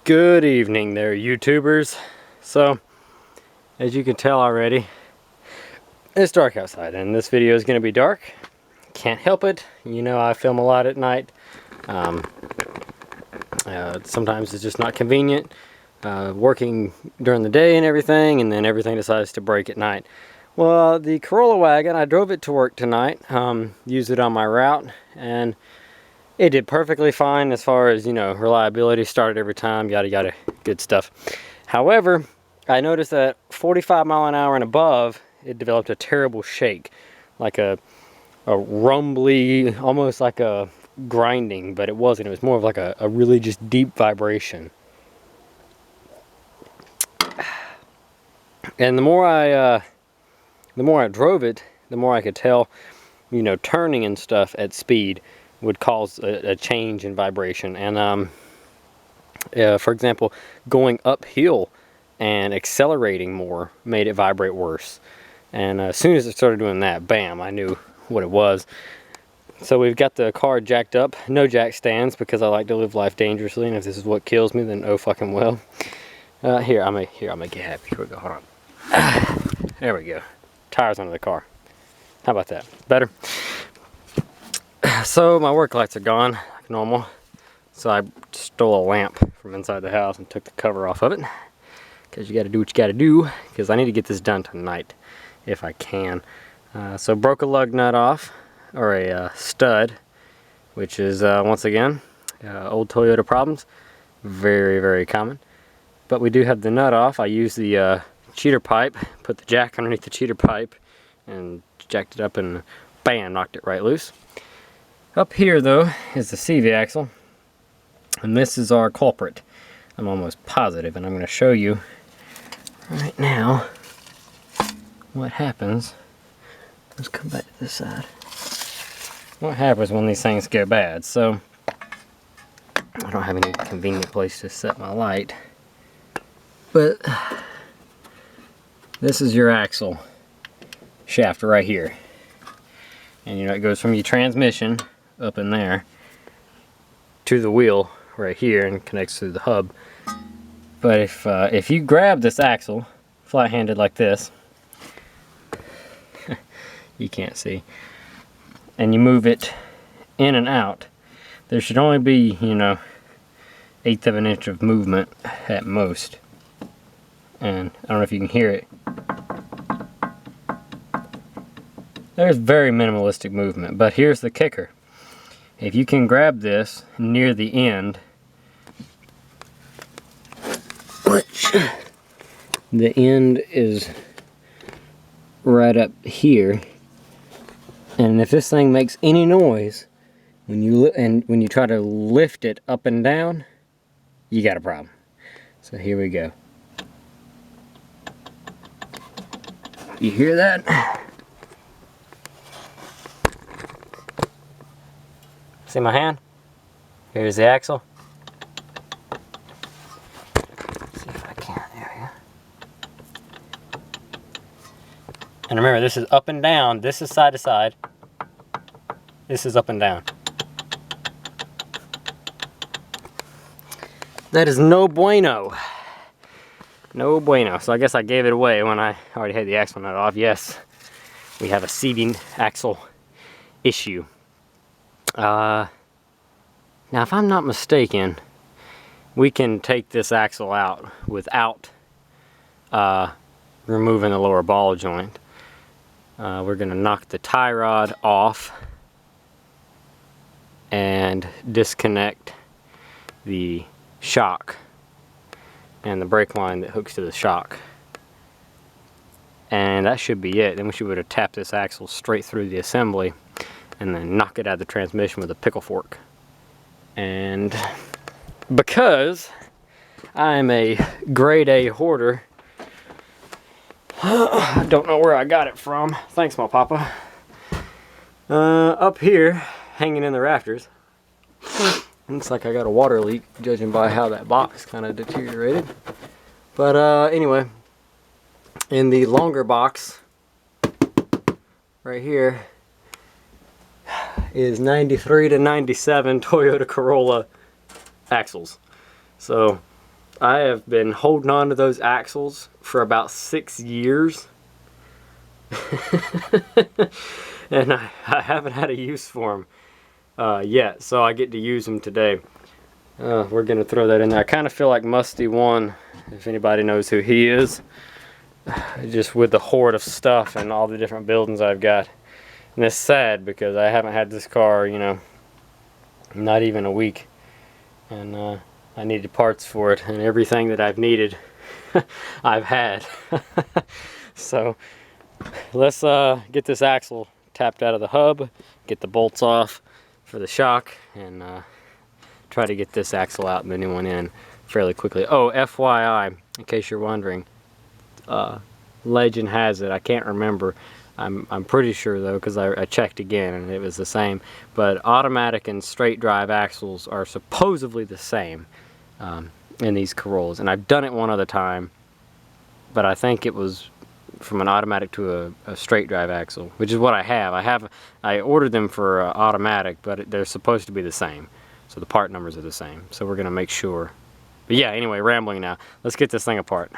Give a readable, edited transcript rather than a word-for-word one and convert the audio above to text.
Good evening there, YouTubers. So, as you can tell already, it's dark outside, and this video is going to be dark. Can't help it. You know, I film a lot at night. Sometimes it's just not convenient. Working during the day and everything, and then everything decides to break at night. Well, the Corolla wagon, I drove it to work tonight, used it on my route, and it did perfectly fine as far as, you know, reliability, started every time, yada yada, good stuff. However, I noticed that 45 mile an hour and above, it developed a terrible shake, like a rumbly, almost like a grinding, but it wasn't. It was more of like a really just deep vibration. And the more I drove it, the more I could tell, you know, turning and stuff at speed would cause a change in vibration. And for example, going uphill and accelerating more made it vibrate worse. And as soon as it started doing that, bam, I knew what it was. So we've got the car jacked up, no jack stands, because I like to live life dangerously, and if this is what kills me, then oh fucking well. Here, I'm gonna get happy. Here we go, hold on. There we go. Tires under the car. How about that? Better? So my work lights are gone, like normal. So I stole a lamp from inside the house and took the cover off of it. Because you gotta do what you gotta do, because I need to get this done tonight, if I can. So broke a lug nut off, or a stud, which is, once again, old Toyota problems. Very, very common. But we do have the nut off. I used the cheater pipe, put the jack underneath the cheater pipe, and jacked it up and bam, knocked it right loose. Up here though is the CV axle, and this is our culprit. I'm almost positive, and I'm going to show you right now what happens. Let's come back to this side. What happens when these things go bad? So I don't have any convenient place to set my light, but this is your axle shaft right here, and you know it goes from your transmission up in there to the wheel right here and connects to the hub. But if you grab this axle flat-handed like this, you can't see, and you move it in and out, there should only be, you know, 1/8 of an inch of movement at most. And I don't know if you can hear it. There's very minimalistic movement, but here's the kicker. If you can grab this near the end, which the end is right up here, and if this thing makes any noise when you try to lift it up and down, you got a problem. So here we go. You hear that? See my hand? Here's the axle. Let's see if I can. There we go. And remember, this is up and down. This is side to side. This is up and down. That is no bueno. No bueno. So I guess I gave it away when I already had the axle nut off. Yes, we have a seating axle issue. Now if I'm not mistaken, we can take this axle out without removing the lower ball joint. We're going to knock the tie rod off and disconnect the shock and the brake line that hooks to the shock, and that should be it. Then we should be able to tap this axle straight through the assembly and then knock it out of the transmission with a pickle fork. And because I'm a grade A hoarder, I don't know where I got it from. Thanks, my papa. Up here, hanging in the rafters, looks like I got a water leak, judging by how that box kind of deteriorated. But anyway, in the longer box right here is 93 to 97 Toyota Corolla axles. So I have been holding on to those axles for about 6 years. And I haven't had a use for them yet, so I get to use them today. We're going to throw that in there. I kind of feel like Musty One, if anybody knows who he is. Just with the horde of stuff and all the different buildings I've got. And it's sad because I haven't had this car, you know, not even a week. And I needed parts for it, and everything that I've needed, I've had. So let's get this axle tapped out of the hub, get the bolts off for the shock, and try to get this axle out and the new one in fairly quickly. Oh, FYI, in case you're wondering, legend has it, I can't remember, I'm pretty sure though, because I checked again and it was the same, but automatic and straight drive axles are supposedly the same in these Corollas. And I've done it one other time, but I think it was from an automatic to a straight drive axle, which is what I have. I ordered them for automatic, but they're supposed to be the same. So the part numbers are the same. So we're gonna make sure. But yeah, anyway, rambling now. Let's get this thing apart.